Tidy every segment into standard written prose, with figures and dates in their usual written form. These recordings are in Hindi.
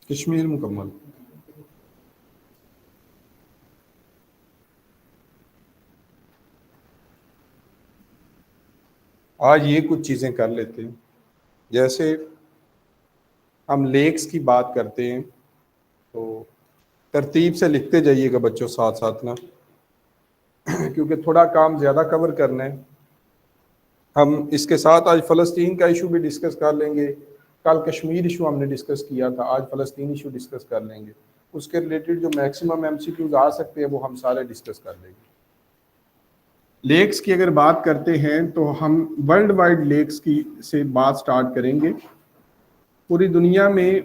कश्मीर मुकम्मल। आज ये कुछ चीज़ें कर लेते हैं, जैसे हम लेक्स की बात करते हैं तो तरतीब से लिखते जाइएगा बच्चों साथ साथ ना, क्योंकि थोड़ा काम ज़्यादा कवर करना है। हम इसके साथ आज फ़लस्तीन का इशू भी डिस्कस कर लेंगे। कल कश्मीर इशू हमने डिस्कस किया था, आज फ़लस्तीन इशू डिस्कस कर लेंगे। उसके रिलेटेड जो मैक्सिमम एमसीक्यूज आ सकते हैं वो हम सारे डिस्कस कर लेंगे। लेक्स की अगर बात करते हैं तो हम वर्ल्ड वाइड लेक्स की से बात स्टार्ट करेंगे। पूरी दुनिया में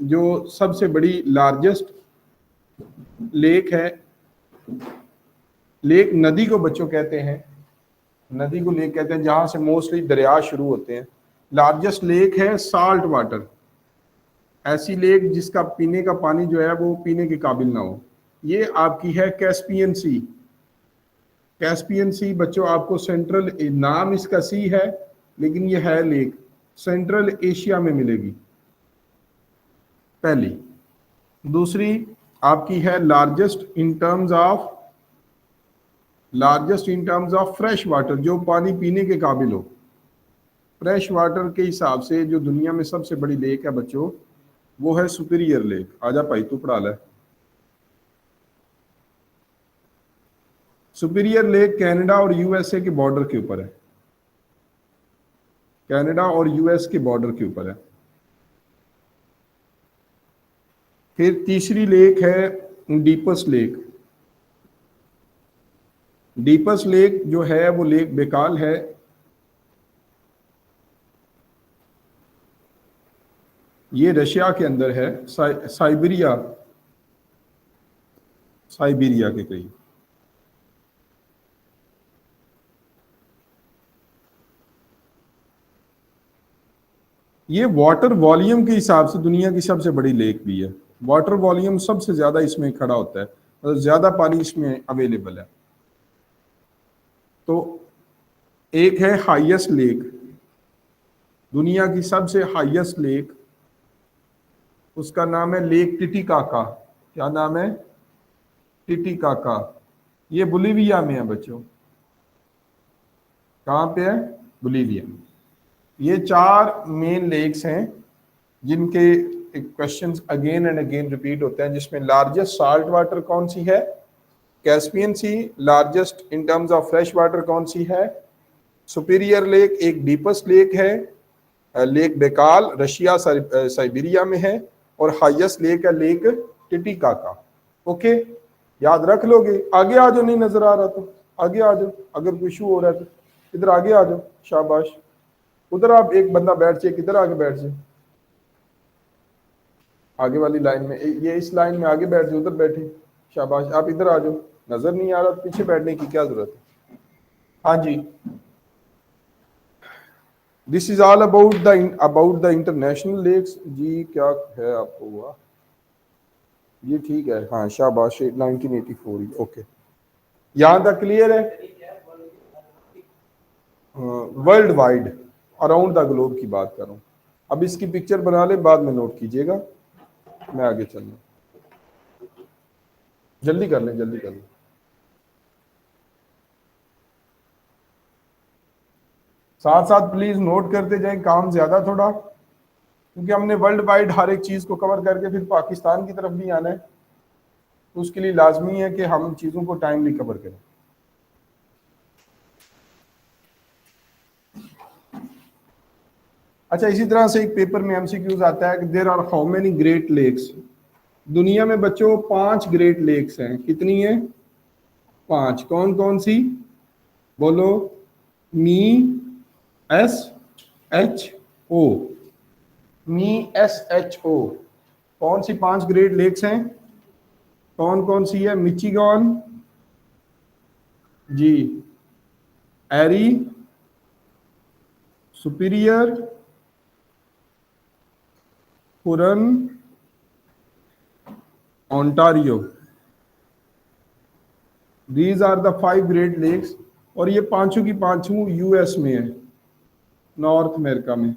जो सबसे बड़ी लार्जेस्ट लेक है, लेक नदी को बच्चों कहते हैं, नदी को लेक कहते हैं जहां से मोस्टली दरिया शुरू होते हैं। लार्जेस्ट लेक है साल्ट वाटर, ऐसी लेक जिसका पीने का पानी जो है वो पीने के काबिल ना हो। ये आपकी है कैस्पियन सी। कैस्पियन सी बच्चों आपको सेंट्रल, नाम इसका सी है लेकिन ये है लेक, सेंट्रल एशिया में मिलेगी पहली। दूसरी आपकी है largest in terms of fresh water, जो पानी पीने के काबिल हो। फ्रेश वाटर के हिसाब से जो दुनिया में सबसे बड़ी लेक है बच्चों वो है सुपीरियर लेक। आजा भाई तू पढ़ा ले। सुपीरियर लेक कनाडा और यूएसए के बॉर्डर के ऊपर है, कनाडा और यूएस के बॉर्डर के ऊपर है। फिर तीसरी लेक है डीपस्ट लेक। डीपस्ट लेक जो है वो लेक बेकाल है, ये रशिया के अंदर है, साइबेरिया के करीब। ये वाटर वॉल्यूम के हिसाब से दुनिया की सबसे बड़ी लेक भी है। वाटर वॉल्यूम सबसे ज्यादा इसमें खड़ा होता है, मतलब ज्यादा पानी इसमें अवेलेबल है। तो एक है हाईएस्ट लेक, दुनिया की सबसे हाईएस्ट लेक, उसका नाम है लेक टिटिकाका। क्या नाम है? टिटिकाका। ये बोलीविया में है बच्चों। कहाँ पे है? बोलीविया में। ये चार मेन लेक्स हैं जिनके questions again and again repeat होते हैं, जिसमें लार्जेस्ट साल्ट वाटर कौन सी है? Caspian Sea. Largest in terms of fresh water कौन सी है? Superior Lake. एक डीपेस्ट लेक है लेक बेकाल, रशिया साइबेरिया में है। और हाईएस्ट लेक है लेक टिटिकाका। ओके, याद रख लोगे। आगे आ जाओ, नहीं नजर आ रहा तो आगे आ जाओ, अगर कोई इशू हो रहा है तो इधर आगे आ जाओ। शाबाश, उधर आप एक बंदा बैठ जाए, किधर आगे बैठ जाए, आगे वाली लाइन में, ये इस लाइन में आगे बैठ जाओ, उधर बैठे। शाबाश, आप इधर आ जाओ। नजर नहीं आ रहा तो पीछे बैठने की क्या जरूरत है। हाँ जी, this is all about the international lakes. जी क्या है आपको हुआ? ये ठीक है, हाँ शाबाश, 1984। ओके, यहाँ तक क्लियर है? World wide, around the globe की बात कर रहा हूँ। अब इसकी पिक्चर बना ले, बाद में नोट कीजिएगा। मैं आगे चल रहा हूँ, जल्दी कर लें, जल्दी कर लें। साथ साथ प्लीज नोट करते जाएं, काम ज्यादा थोड़ा, क्योंकि हमने वर्ल्ड वाइड हर एक चीज को कवर करके फिर पाकिस्तान की तरफ भी आना है, तो उसके लिए लाजमी है कि हम चीजों को टाइमली कवर करें। अच्छा, इसी तरह से एक पेपर में एमसीक्यूज आता है कि there are how many Great Lakes. दुनिया में बच्चों 5 ग्रेट लेक्स हैं। कितनी है? 5। कौन कौन सी? बोलो। मी, एस एच ओ, मी एस एच ओ। कौन सी 5 ग्रेट लेक्स हैं? कौन कौन सी है? मिचिगन जी, Erie, Superior, Huron, Ontario. These are the 5 Great Lakes. और ये पांचों की पांचों यूएस में है, नॉर्थ अमेरिका में।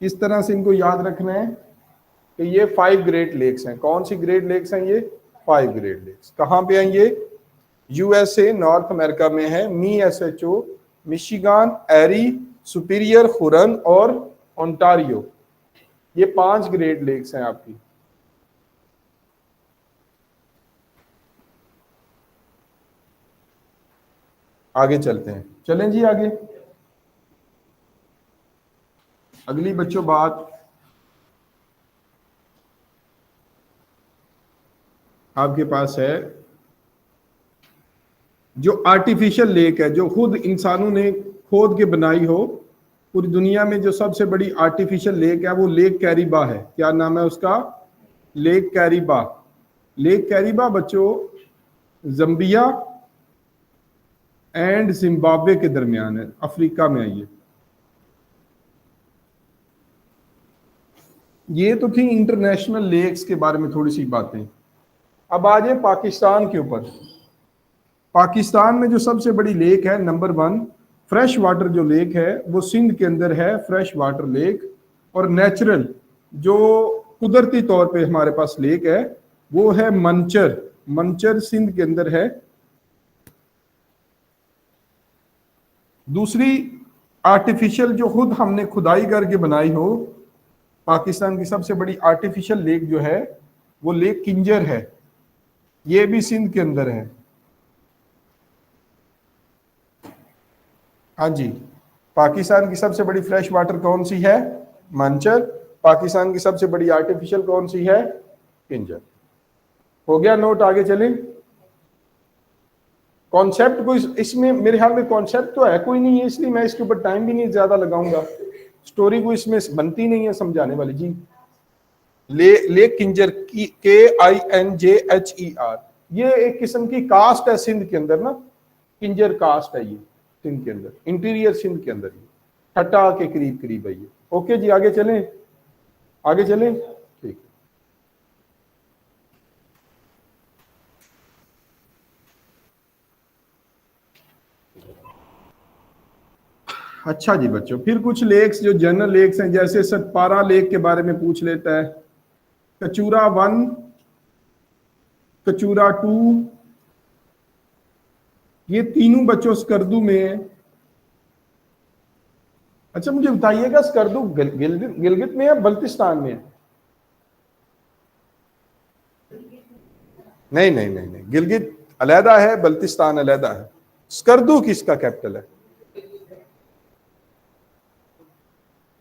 इस तरह से इनको याद रखना है कि ये 5 ग्रेट लेक्स हैं। कौन सी ग्रेट लेक्स हैं ये? 5 ग्रेट लेक्स। कहाँ पे हैं ये? यूएसए, नॉर्थ अमेरिका में है। मी एसएचओ, मिशिगान, एरी, सुपीरियर, हुरन और ओंटारियो। ये 5 ग्रेट लेक्स हैं आपकी। आगे चलते हैं, चलें जी आगे। अगली बच्चों बात आपके पास है जो आर्टिफिशियल लेक है, जो खुद इंसानों ने खोद के बनाई हो। पूरी दुनिया में जो सबसे बड़ी आर्टिफिशियल लेक है वो लेक कैरिबा है। क्या नाम है उसका? लेक कैरिबा। लेक कैरिबा बच्चों जम्बिया एंड जिम्बाब्वे के दरमियान है, अफ्रीका में है ये तो थी इंटरनेशनल लेक्स के बारे में थोड़ी सी बातें। अब आ जाए पाकिस्तान के ऊपर। पाकिस्तान में जो सबसे बड़ी लेक है, नंबर 1 फ्रेश वाटर जो लेक है वो सिंध के अंदर है, फ्रेश वाटर लेक। और नेचुरल जो कुदरती तौर पे हमारे पास लेक है वो है मंचर। मंचर सिंध के अंदर है। दूसरी आर्टिफिशियल जो खुद हमने खुदाई करके बनाई हो, पाकिस्तान की सबसे बड़ी आर्टिफिशियल लेक जो है वो लेक किंजर है। ये भी सिंध के अंदर है। हाँ जी, पाकिस्तान की सबसे बड़ी फ्रेश वाटर कौन सी है? मंचर। पाकिस्तान की सबसे बड़ी आर्टिफिशियल कौन सी है? किंजर। हो गया नोट, आगे चलें। कॉन्सेप्ट कोई इसमें मेरे ख्याल में कॉन्सेप्ट तो है कोई नहीं है, इसलिए मैं इसके ऊपर टाइम भी नहीं ज्यादा लगाऊंगा। स्टोरी को इसमें बनती नहीं है समझाने वाली जी। लेक किंजर की KINJHER, ये एक किस्म की कास्ट है सिंध के अंदर ना, किंजर कास्ट है ये सिंध के अंदर, इंटीरियर सिंध के अंदर, ये ठट्टा के करीब करीब है ये। ओके जी, आगे चलें, आगे चलें। ठीक, अच्छा जी बच्चों, फिर कुछ लेक्स जो जनरल लेक्स हैं, जैसे सतपारा लेक के बारे में पूछ लेता है। कचूरा 1, कचूरा 2, ये तीनों बच्चों स्कर्दू में है। अच्छा मुझे बताइएगा स्कर्दू गिलगित में है बल्तिस्तान में है? नहीं नहीं नहीं नहीं, गिलगित अलहदा है, बल्तिस्तान अलहदा है। स्कर्दू किसका कैपिटल है?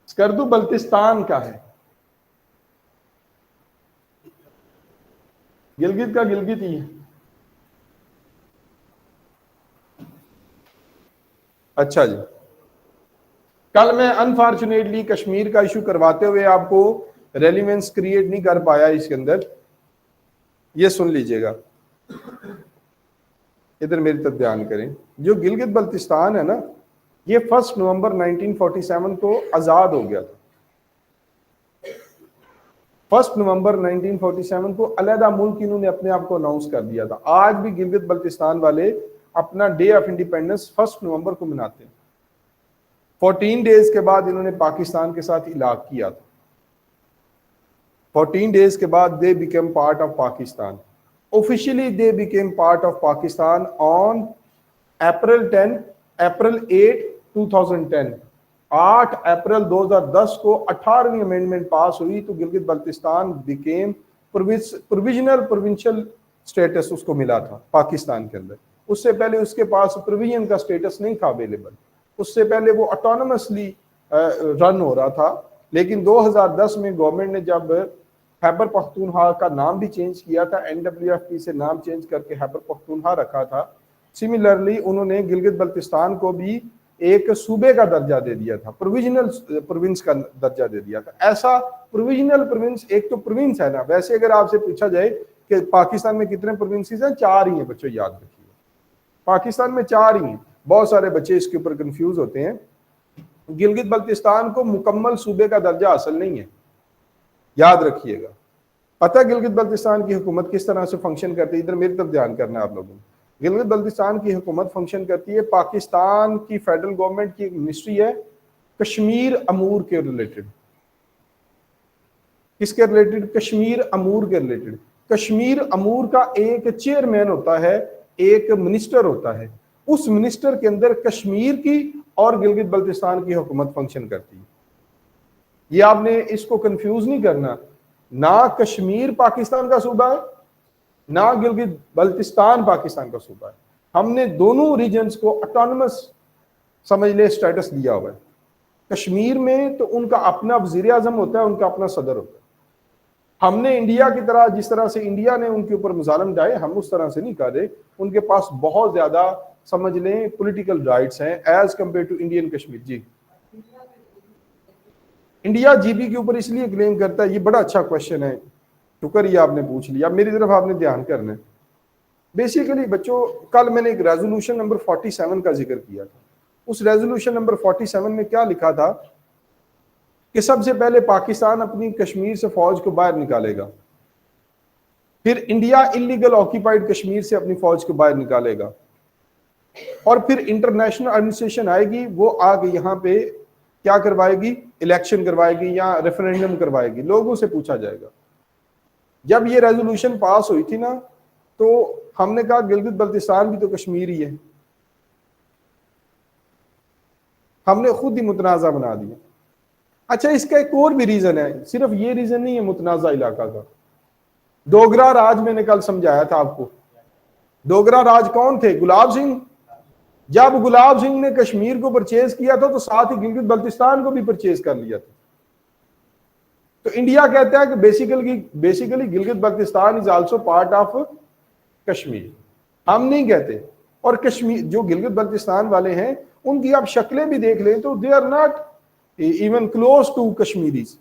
स्कर्दू बल्तिस्तान का है। गिलगित का गिलगित ही है। अच्छा जी, कल मैं अनफॉर्चुनेटली कश्मीर का इशू करवाते हुए आपको रेलिवेंस क्रिएट नहीं कर पाया इसके अंदर। ये सुन लीजिएगा, इधर मेरी तरफ ध्यान करें। जो गिलगित बल्तिस्तान है ना, ये 1 नवंबर 1947 को आजाद हो गया था। 1 नवंबर 1947 को अलहदा मुल्क इन्होंने अपने आप को अनाउंस कर दिया था। आज भी गिलगित बल्तिस्तान वाले अपना डे ऑफ इंडिपेंडेंस 1 नवंबर को मनाते हैं। 14 डेज के बाद इन्होंने पाकिस्तान के साथ इलाक किया था। 14 डेज के बाद they became part of Pakistan. Officially they became part of Pakistan on April 8 2010। 8 अप्रैल 2010 को 18वीं अमेंडमेंट पास हुई तो Gilgit Baltistan became provisional provincial status उसको मिला था पाकिस्तान के अंदर। उससे पहले उसके पास प्रोविजन का स्टेटस नहीं था अवेलेबल। उससे पहले वो ऑटोनमसली रन हो रहा था। लेकिन 2010 में गवर्नमेंट ने जब खैबर पख्तूनख्वा का नाम भी चेंज किया था, NWFP से नाम चेंज करके खैबर पख्तूनख्वा रखा था, सिमिलरली उन्होंने गिलगित बल्तिस्तान को भी एक सूबे का दर्जा दे दिया था, प्रोविजनल प्रोविंस का दर्जा दे दिया था। ऐसा प्रोविजनल प्रोविंस, एक तो प्रोविंस है ना, वैसे अगर आपसे पूछा जाए कि पाकिस्तान में कितने प्रोविंसेस हैं, 4 ही हैं बच्चों, याद रखिए, पाकिस्तान में 4 ही हैं। बहुत सारे बच्चे इसके ऊपर कंफ्यूज होते हैं। गिलगित बल्तिस्तान को मुकम्मल सूबे का दर्जा हासिल नहीं है, याद रखिएगा। पता है गिलगित बल्तिस्तान की हुकूमत किस तरह से फंक्शन करती है? इधर मेरी तरफ ध्यान करना है आप लोगों को। गिलगित बल्तिस्तान की हुकूमत फंक्शन करती है, पाकिस्तान की फेडरल गवर्नमेंट की एक मिनिस्ट्री है कश्मीर अमूर के रिलेटेड। किसके रिलेटेड? कश्मीर अमूर के रिलेटेड। कश्मीर अमूर का एक चेयरमैन होता है, एक मिनिस्टर होता है, उस मिनिस्टर के अंदर कश्मीर की और गिलगित बल्तिस्तान की हुकूमत फंक्शन करती है। ये आपने इसको कंफ्यूज नहीं करना, ना कश्मीर पाकिस्तान का सूबा है, ना गिलगित बल्तिस्तान पाकिस्तान का सूबा है। हमने दोनों रीजन्स को ऑटोनमस समझ ले स्टेटस दिया हुआ है। कश्मीर में तो उनका अपना वजीर आजम होता है, उनका अपना सदर होता है। हमने इंडिया की तरह, जिस तरह से इंडिया ने उनके ऊपर मुजालम डाले, हम उस तरह से नहीं कर रहे। उनके पास बहुत ज्यादा समझ लें पॉलिटिकल राइट्स हैं as compare to Indian Kashmir. जी, इंडिया जीबी के ऊपर इसलिए क्लेम करता है, ये बड़ा अच्छा क्वेश्चन है, शुक्र ये आपने पूछ लिया, मेरी तरफ आपने ध्यान करना है। बेसिकली बच्चों, कल मैंने एक रेजोल्यूशन नंबर 47 का जिक्र किया था। उस रेजोल्यूशन नंबर 47 में क्या लिखा था कि सबसे पहले पाकिस्तान अपनी कश्मीर से फौज को बाहर निकालेगा, फिर इंडिया इलीगल ऑक्यूपाइड कश्मीर से अपनी फौज को बाहर निकालेगा, और फिर इंटरनेशनल एडमिनिस्ट्रेशन आएगी, वो आगे यहाँ पे क्या करवाएगी? इलेक्शन करवाएगी या रेफरेंडम करवाएगी, लोगों से पूछा जाएगा। जब ये रेजोल्यूशन पास हुई थी ना, तो हमने कहा गिलगित बल्तिस्तान भी तो कश्मीर ही है, हमने खुद ही मुतनाज़ा बना दिया। अच्छा, इसका एक और भी रीजन है, सिर्फ ये रीजन नहीं है मुतनाज़ा इलाका का। डोगरा राज मैंने कल समझाया था आपको। डोगरा राज कौन थे? गुलाब सिंह। जब गुलाब सिंह ने कश्मीर को परचेज किया था, तो साथ ही गिलगित बल्तिस्तान को भी परचेज कर लिया था। तो इंडिया कहता है कि basically Gilgit Baltistan is also part of Kashmir. हम नहीं कहते। और कश्मीर, जो गिलगित बल्तिस्तान वाले हैं, उनकी आप शक्लें भी देख लें तो they are not even close to Kashmiris.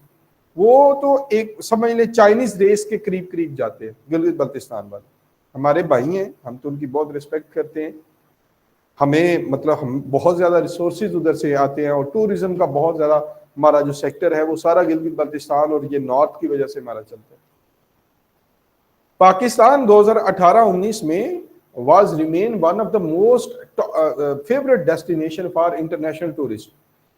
वो तो एक समझ लें चाइनीज रेस के करीब करीब जाते हैं गिलगित बल्तिस्तान वाले। हमारे भाई हैं, हम तो उनकी बहुत रिस्पेक्ट करते हैं। हमें मतलब हम बहुत ज्यादा रिसोर्सेज उधर से आते हैं, और टूरिज्म का बहुत ज्यादा हमारा जो सेक्टर है वो सारा गिलगित बल्तिस्तान और ये नॉर्थ की वजह से हमारा चलता है। पाकिस्तान 2018-19 में was remain one of the most favorite destination for international tourists.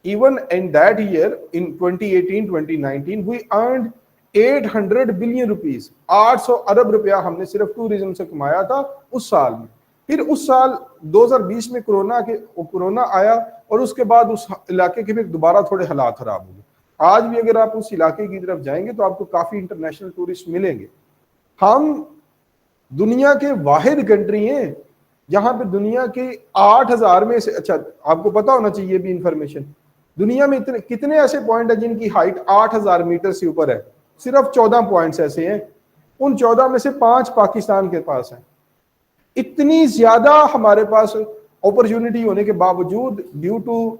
Even in that year, in 2018-2019, we earned 800 billion rupees. 800 अरब रुपया हमने सिर्फ टूरिज्म से कमाया था उस साल में। फिर उस साल 2020 में कोरोना आया, और उसके बाद उस इलाके के भी दोबारा थोड़े हालात खराब हो गए। आज भी अगर आप उस इलाके की तरफ जाएंगे तो आपको काफी इंटरनेशनल टूरिस्ट मिलेंगे। हम दुनिया के वाहिद कंट्री हैं जहां पे दुनिया के 8000 में से, अच्छा आपको पता होना चाहिए भी इंफॉर्मेशन, दुनिया में इतने कितने ऐसे पॉइंट है जिनकी हाइट 8000 मीटर से ऊपर है? सिर्फ 14 पॉइंट्स ऐसे हैं। उन 14 में से 5 पाकिस्तान के पास हैं। इतनी ज्यादा हमारे पास अपॉर्चुनिटी होने के बावजूद, ड्यू टू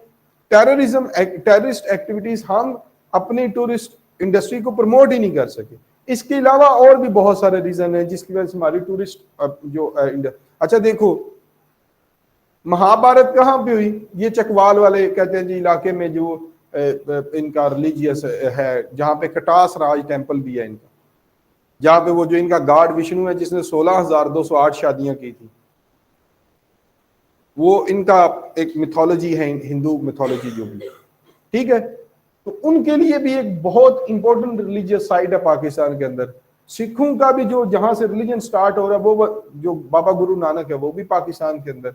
टेररिस्ट एक्टिविटीज, हम अपनी टूरिस्ट इंडस्ट्री को प्रमोट ही नहीं कर सके। इसके अलावा और भी बहुत सारे रीजन हैं जिसकी वजह से हमारी टूरिस्ट जो अच्छा देखो, महाभारत कहाँ पे हुई? ये चकवाल वाले कहते हैं जी इलाके में जो इनका रिलीजियस है, जहाँ पे कटास राज टेम्पल भी है इनका, जहाँ पे वो जो इनका गॉड विष्णु है जिसने 16,208 शादियां की थी, वो इनका एक मिथोलॉजी है, हिंदू मिथोलॉजी जो भी, ठीक है। तो उनके लिए भी एक बहुत इंपॉर्टेंट रिलीजियस साइट है पाकिस्तान के अंदर। सिखों का भी जो जहां से रिलीजन स्टार्ट हो रहा है, वो जो बाबा गुरु नानक है, वो भी पाकिस्तान के अंदर।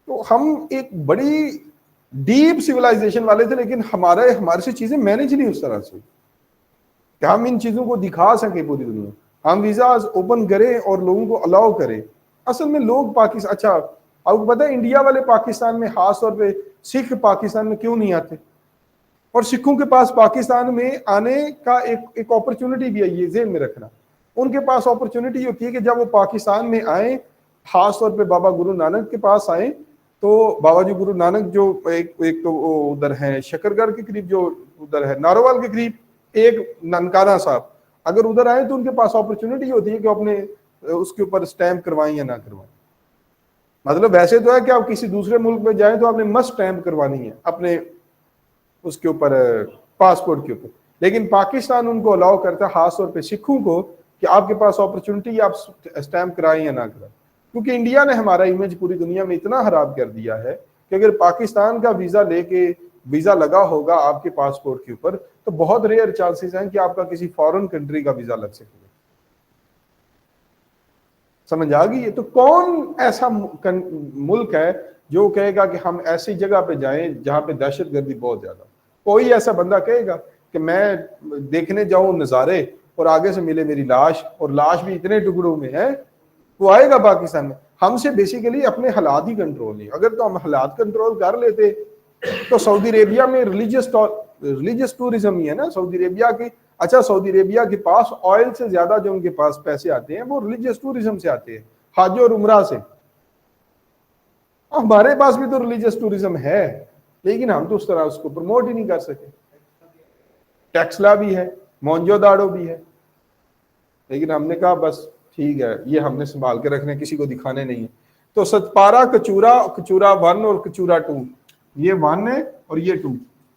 तो हम एक बड़ी डीप सिविलाइजेशन वाले थे, लेकिन हमारे से चीजें मैनेज नहीं उस तरह से कि हम इन चीजों को दिखा सके पूरी दुनिया। हम वीजाज ओपन करें और लोगों को अलाउ करें। असल में लोग पाकिस्तान, अच्छा आपको पता है इंडिया वाले पाकिस्तान में, खास तौर पे सिख पाकिस्तान में क्यों नहीं आते? और सिखों के पास पाकिस्तान में आने का एक अपॉर्चुनिटी भी है, ये जेहन में रखना। उनके पास अपॉर्चुनिटी होती है कि जब वो पाकिस्तान में आए, खास तौर पे बाबा गुरु नानक के पास आए, तो बाबा जी गुरु नानक जो एक तो उधर है शकरगढ़ के करीब, जो उधर है नारोवाल के करीब, एक ननकाना साहब, अगर उधर आए तो उनके पास अपॉर्चुनिटी होती है कि अपने उसके ऊपर स्टैंप करवाएं या ना करवाएं। मतलब वैसे तो है कि आप किसी दूसरे मुल्क में जाएं तो आपने मस्ट स्टैंप करवानी है अपने उसके ऊपर, पासपोर्ट के ऊपर, लेकिन पाकिस्तान उनको अलाउ करता है, खास तौर पे सिखों को, कि आपके पास अपॉर्चुनिटी, आप स्टैंप कराएं या ना कराएं। क्योंकि इंडिया ने हमारा इमेज पूरी दुनिया में इतना खराब कर दिया है कि अगर पाकिस्तान का वीजा लेके वीजा लगा होगा आपके पासपोर्ट के ऊपर, तो बहुत रेयर चांसेस हैं कि आपका किसी फॉरेन कंट्री का वीजा लग सके। समझ आ गई है? तो कौन ऐसा मुल्क है जो कहेगा कि हम ऐसी जगह पे जाएं जहां पे दहशतगर्दी बहुत ज्यादा? कोई ऐसा बंदा कहेगा कि मैं देखने जाऊं नज़ारे और आगे से मिले मेरी लाश, और लाश भी इतने टुकड़ों में है? वो आएगा पाकिस्तान में? हमसे बेसिकली अपने हालात ही कंट्रोल नहीं। अगर तो हम हालात कंट्रोल कर लेते तो सऊदी अरेबिया में रिलीजियस टूरिज्म ही है ना सऊदी अरेबिया की। अच्छा, सऊदी अरेबिया के पास ऑयल से ज्यादा जो उनके पास पैसे आते हैं वो रिलीजियस टूरिज्म से आते हैं, हज और उमरा से। हमारे पास भी तो रिलीजियस टूरिज्म है, लेकिन हम तो उस तरह उसको प्रमोट ही नहीं कर सके। टेक्सला भी है, मोन्जोदाड़ो भी है, लेकिन हमने कहा बस ठीक है, ये हमने संभाल के रखने, किसी को दिखाने नहीं है। तो सतपारा, कचूरा, कचूरा 1 और कचूरा 2, ये 1 है और ये 2,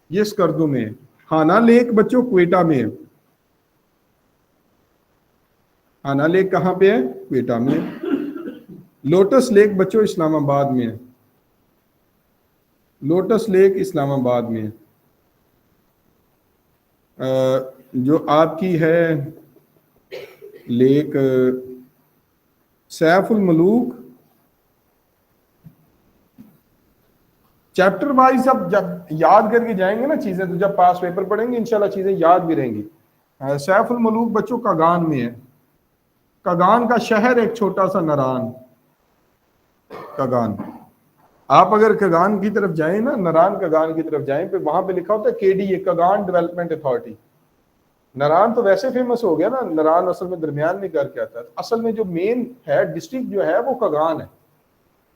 ये स्कर्दू में है। हाना लेक बच्चों क्वेटा में है। हाना लेक कहाँ पे है? क्वेटा में है। लोटस लेक बच्चों इस्लामाबाद में है। लोटस लेक इस्लामाबाद में है। जो आपकी है lake Saiful Malook, chapter wise अब जब याद करके जाएंगे ना चीजें, तो जब पास पेपर पढ़ेंगे इंशाल्लाह चीजें याद भी रहेंगी। सैफुल मलूक बच्चों कगान में है। कगान का शहर एक छोटा सा नरान, कगान। आप अगर कगान की तरफ जाएं ना, नरान कगान की तरफ जाएं, पे वहां पे लिखा होता है KDA, Kaghan development authority. Naran तो वैसे फेमस हो गया ना, नरान असल में दरमियान में करके आता है। असल में जो मेन है डिस्ट्रिक्ट जो है वो कगान है।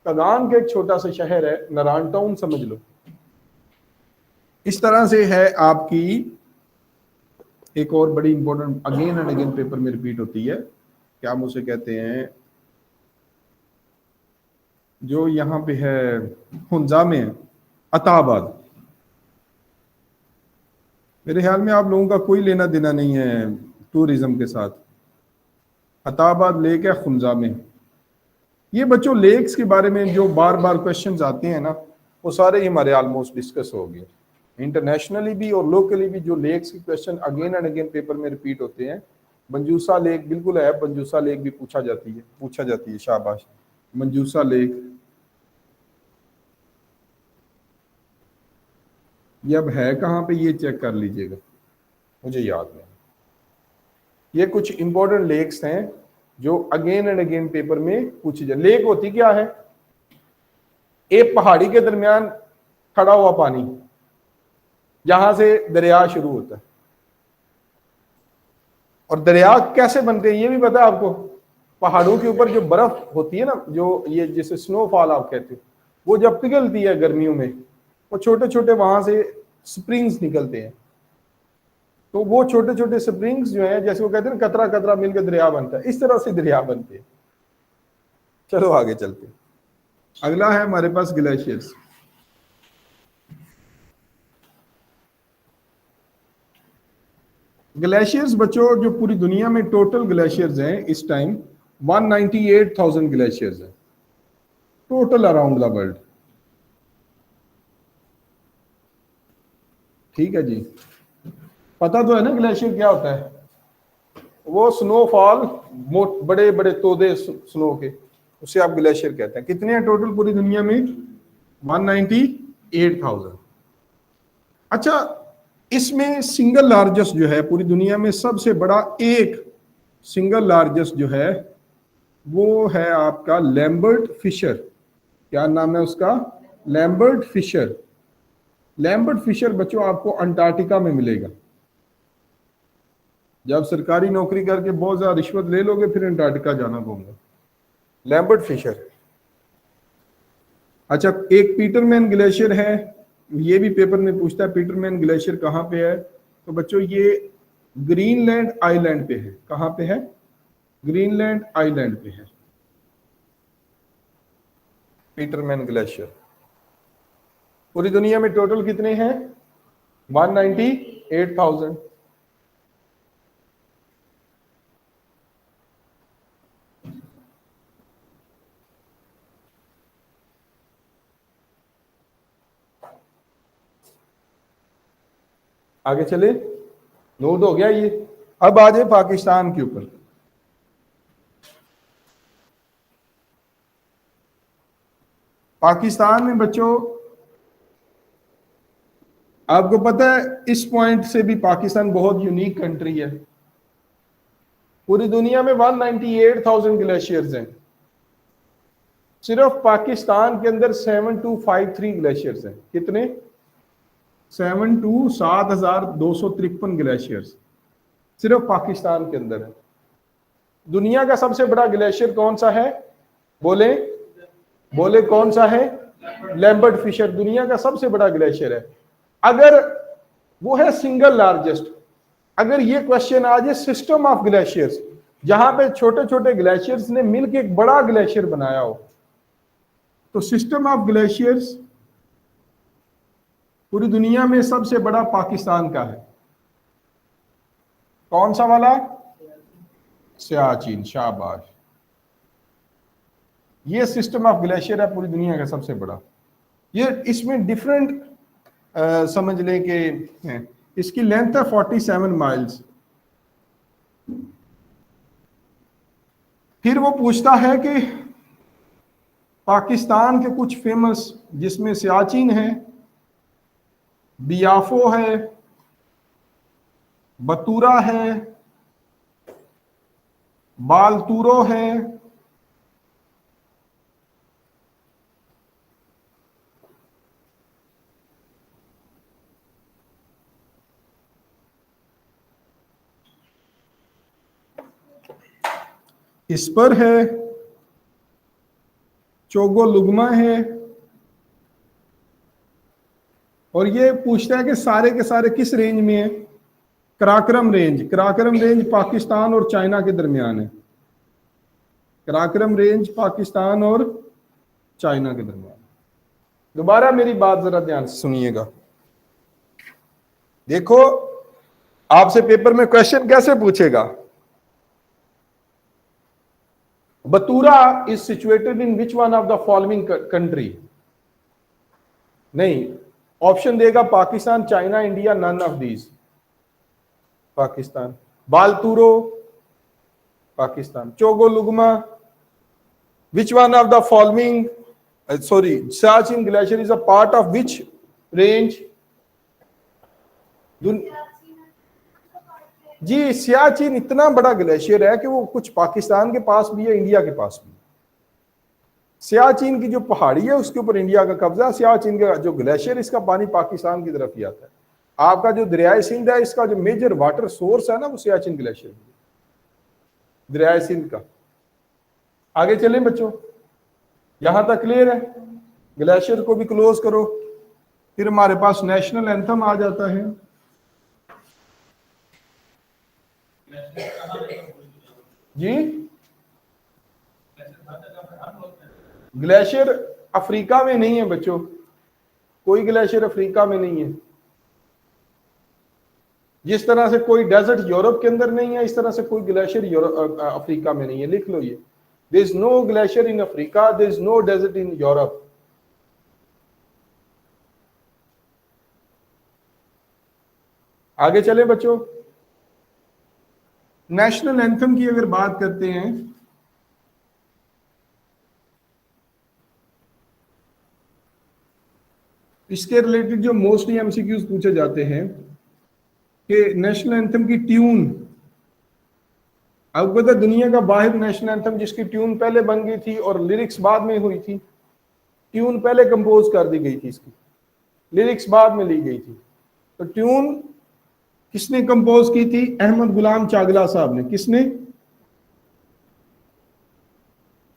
कगान का एक छोटा सा शहर है, नरान टाउन समझ लो। इस तरह से है आपकी एक और बड़ी important, again and again paper में रिपीट होती है, क्या हम उसे कहते हैं, जो यहाँ पे है हुंजा में, अताबाद। मेरे ख्याल में आप लोगों का कोई लेना देना नहीं है टूरिज्म के साथ। अताबाद लेक है खुंजा में। ये बच्चों लेक्स के बारे में जो बार बार क्वेश्चंस आते हैं ना, वो सारे ही हमारे ऑलमोस्ट डिस्कस हो गए। इंटरनेशनली भी और लोकली भी जो लेक्स के question again and again paper में रिपीट होते हैं। मंजूसा लेक बिल्कुल है, मंजूसा लेक भी पूछा जाती है, शाबाश। मंजूसा लेक ये अब है कहाँ पे, ये चेक कर लीजिएगा, मुझे याद नहीं। ये कुछ इंपॉर्टेंट लेक्स हैं जो अगेन एंड अगेन पेपर में पूछी जाए। लेक होती क्या है? एक पहाड़ी के दरमियान खड़ा हुआ पानी, जहां से दरिया शुरू होता है। और दरिया कैसे बनते हैं ये भी पता है आपको? पहाड़ों के ऊपर जो बर्फ होती है ना, जो ये जैसे स्नोफॉल आप कहते हो, वो जब पिघलती है गर्मियों में, वो छोटे छोटे वहां से स्प्रिंग्स निकलते हैं। तो वो छोटे छोटे स्प्रिंग्स जो है, जैसे वो कहते हैं ना, कतरा कतरा मिलकर दरिया बनता है, इस तरह से दरिया बनते हैं। चलो आगे चलते हैं। अगला है हमारे पास ग्लेशियर्स। ग्लेशियर्स बच्चों जो पूरी दुनिया में टोटल ग्लेशियर्स हैं इस टाइम 198,000 ग्लेशियर्स हैं टोटल अराउंड द वर्ल्ड। ठीक है जी, पता तो है ना ग्लेशियर क्या होता है? वो स्नोफॉल, बड़े बड़े तोदे स्नो के, उसे आप ग्लेशियर कहते हैं। कितने हैं टोटल पूरी दुनिया में? 198,000। अच्छा, इसमें सिंगल लार्जेस्ट जो है पूरी दुनिया में, सबसे बड़ा एक सिंगल लार्जेस्ट जो है वो है आपका लैम्बर्ट फिशर। क्या नाम है उसका? Lambert Fisher. लैम्बर्ट फिशर बच्चों आपको अंटार्कटिका में मिलेगा। जब सरकारी नौकरी करके बहुत ज्यादा रिश्वत ले लोगे, फिर अंटार्कटिका जाना पड़ेगा। Lambert Fisher. अच्छा, एक पीटरमैन ग्लेशियर है, ये भी पेपर में पूछता है पीटरमैन ग्लेशियर कहाँ पे है। तो बच्चों ये ग्रीनलैंड आइलैंड पे है। कहाँ पे है? ग्रीनलैंड आइलैंड पे है पीटरमैन ग्लेशियर। पूरी दुनिया में टोटल कितने हैं? 198,000। आगे चले, नोट हो गया ये। अब आ जाए पाकिस्तान के ऊपर। पाकिस्तान में बच्चों आपको पता है इस पॉइंट से भी पाकिस्तान बहुत यूनिक कंट्री है। पूरी दुनिया में 198,000 ग्लेशियर्स हैं, सिर्फ पाकिस्तान के अंदर 7253 ग्लेशियर्स हैं। कितने? 7,253 ग्लेशियर्स सिर्फ पाकिस्तान के अंदर है। दुनिया का सबसे बड़ा ग्लेशियर कौन सा है? बोले बोले कौन सा है? लैम्बर्ट फिशर दुनिया का सबसे बड़ा ग्लेशियर है। अगर वो है सिंगल लार्जेस्ट, अगर ये क्वेश्चन आ जाए सिस्टम ऑफ ग्लेशियर्स, जहां पे छोटे छोटे ग्लेशियर्स ने मिलकर एक बड़ा ग्लेशियर बनाया हो, तो सिस्टम ऑफ ग्लेशियर्स पूरी दुनिया में सबसे बड़ा पाकिस्तान का है। कौन सा वाला? सियाचिन। शाबाश। ये सिस्टम ऑफ ग्लेशियर है पूरी दुनिया का सबसे बड़ा। ये इसमें डिफरेंट समझ लें कि इसकी लेंथ है 47 माइल्स। फिर वो पूछता है कि पाकिस्तान के कुछ फेमस, जिसमें सियाचिन है, बियाफो है, बतूरा है, बालतूरो है, इस पर है, चोगोलुग्मा है, और ये पूछता है कि सारे के सारे किस रेंज में है? कराकरम रेंज। कराकरम रेंज पाकिस्तान और चाइना के दरमियान है। कराकरम रेंज पाकिस्तान और चाइना के दरमियान। दोबारा मेरी बात जरा ध्यान से सुनिएगा। देखो आपसे पेपर में क्वेश्चन कैसे पूछेगा? Batura is situated in which one of the following country? नहीं, ऑप्शन देगा Pakistan, China, India, none of these. Pakistan. Baltoro Pakistan. Chogolungma which one of the following, sorry, Siachen glacier is a part of which range? जी, सियाचिन इतना बड़ा ग्लेशियर है कि वो कुछ पाकिस्तान के पास भी है, इंडिया के पास भी। सियाचिन की जो पहाड़ी है उसके ऊपर इंडिया का कब्जा। सियाचिन का जो ग्लेशियर, इसका पानी पाकिस्तान की तरफ ही आता है। आपका जो दरियाए सिंध है, इसका जो मेजर वाटर सोर्स है ना, वो सियाचिन ग्लेशियर, दरियाए सिंध का। आगे चलें बच्चों, यहां तक क्लियर है? ग्लेशियर को भी क्लोज करो। फिर हमारे पास नेशनल एंथम आ जाता है। जी, ग्लेशियर अफ्रीका में नहीं है बच्चों, कोई ग्लेशियर अफ्रीका में नहीं है। जिस तरह से कोई डेजर्ट यूरोप के अंदर नहीं है, इस तरह से कोई ग्लेशियर अफ्रीका में नहीं है। लिख लो ये, there is no glacier in Africa, there is no desert in Europe. आगे चले बच्चों, नेशनल एंथम की अगर बात करते हैं, इसके रिलेटेड जो मोस्टली एमसीक्यूज पूछे जाते हैं कि नेशनल एंथम की ट्यून, अब पता दुनिया का वाहिद नेशनल एंथम जिसकी ट्यून पहले बन गई थी और लिरिक्स बाद में हुई थी। ट्यून पहले कंपोज कर दी गई थी, इसकी लिरिक्स बाद में ली गई थी। तो ट्यून किसने कंपोज की थी? अहमद गुलाम चागला साहब ने। किसने?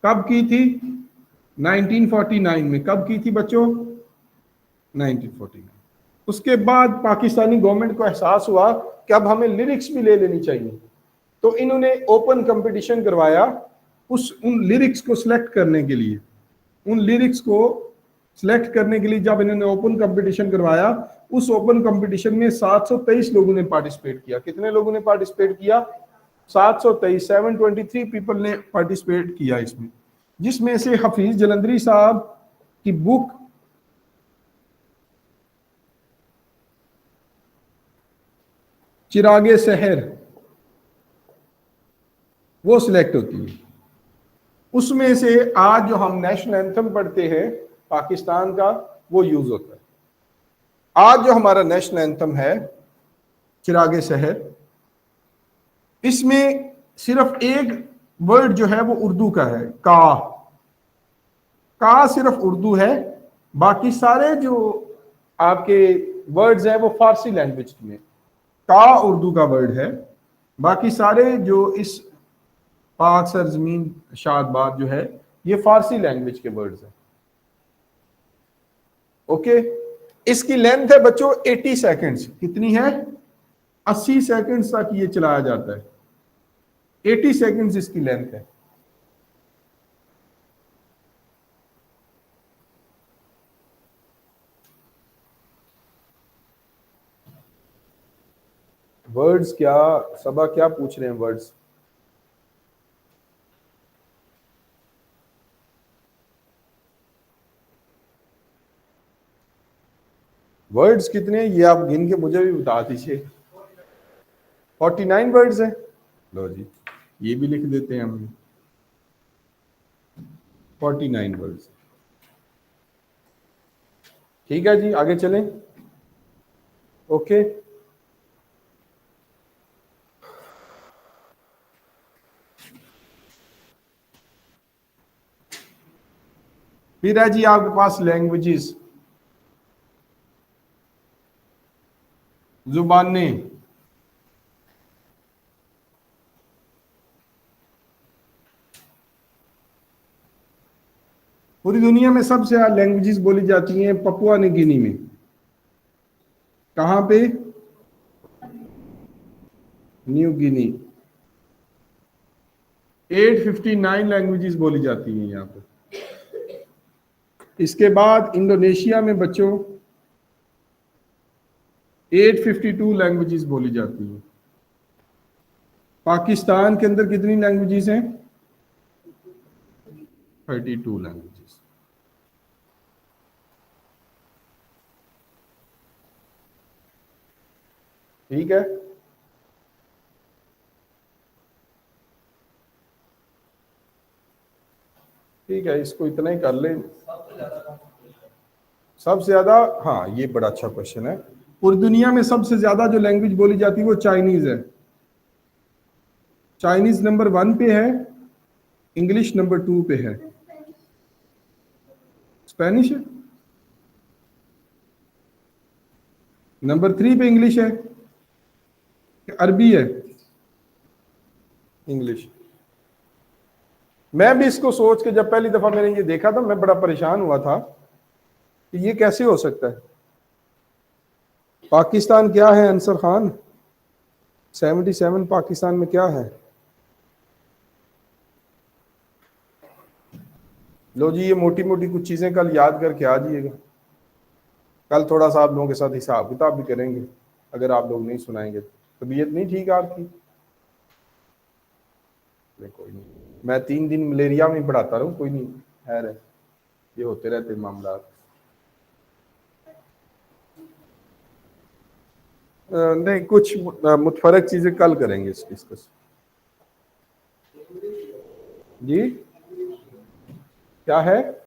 कब की थी? 1949 में। कब की थी बच्चों? 1949। उसके बाद पाकिस्तानी गवर्नमेंट को एहसास हुआ कि अब हमें लिरिक्स भी ले लेनी चाहिए, तो इन्होंने ओपन कंपटीशन करवाया उन लिरिक्स को सिलेक्ट करने के लिए। उन लिरिक्स को सिलेक्ट करने के लिए जब इन्होंने ओपन कंपटीशन करवाया, उस ओपन कंपटीशन में 723 लोगों ने पार्टिसिपेट किया। कितने लोगों ने पार्टिसिपेट किया? 723। 723 पीपल ने पार्टिसिपेट किया इसमें, जिसमें से हफीज जलंधरी साहब की बुक चिरागे शहर, वो सिलेक्ट होती है। उसमें से आज जो हम नेशनल एंथम पढ़ते हैं पाकिस्तान का, वो यूज होता है। आज जो हमारा नेशनल एंथम है चिरागे शहर, इसमें सिर्फ एक वर्ड जो है वो उर्दू का है, का सिर्फ उर्दू है। बाकी सारे जो आपके वर्ड्स हैं वो फारसी लैंग्वेज में। का उर्दू का वर्ड है, बाकी सारे जो इस पाक सरजमीन शादबाद जो है ये फारसी लैंग्वेज के वर्ड्स हैं। ओके, इसकी लेंथ है बच्चों 80 सेकंड्स। कितनी है? 80 सेकंड्स तक ये चलाया जाता है। 80 सेकंड्स इसकी लेंथ है। वर्ड्स क्या सबा, क्या पूछ रहे हैं वर्ड्स? वर्ड्स कितने ये आप गिन के मुझे भी बता दीजिए। 49 वर्ड्स हैं। लो जी, ये भी लिख देते हैं हम। 49 वर्ड्स। ठीक है जी, आगे चलें। ओके, फिर है जी आपके पास लैंग्वेजेस, जुबानें। पूरी दुनिया में सबसे ज्यादा लैंग्वेजेस बोली जाती हैं पपुआ न्यू गिनी में। कहां पे? New Guinea. 859 लैंग्वेजेस बोली जाती हैं यहाँ पे। इसके बाद इंडोनेशिया में बच्चों 852 लैंग्वेजेस बोली जाती हैं। पाकिस्तान के अंदर कितनी लैंग्वेजेस हैं? 32 लैंग्वेजेस। ठीक है, ठीक है, इसको इतना ही कर ले। सबसे ज्यादा, हाँ ये बड़ा अच्छा क्वेश्चन है। पूरी दुनिया में सबसे ज्यादा जो लैंग्वेज बोली जाती है वो चाइनीज है। चाइनीज नंबर 1 पे है, इंग्लिश नंबर 2 पे है। स्पेनिश है नंबर 3 पे, इंग्लिश है, अरबी है? इंग्लिश। मैं भी इसको सोच के जब पहली दफा मैंने ये देखा था मैं बड़ा परेशान हुआ था कि ये कैसे हो सकता है। पाकिस्तान क्या है अंसर खान? 77 पाकिस्तान में क्या है? लो जी, ये मोटी मोटी कुछ चीजें कल याद करके आ जाइएगा। कल थोड़ा सा आप लोगों के साथ हिसाब किताब भी करेंगे, अगर आप लोग नहीं सुनाएंगे। तबीयत नहीं ठीक आपकी? कोई नहीं, मैं 3 दिन मलेरिया में पढ़ाता रहूं, कोई नहीं, खैर है, ये होते रहते मामला। नहीं, कुछ मुतफरक चीजें कल करेंगे इसकी डिस्कस। जी क्या है?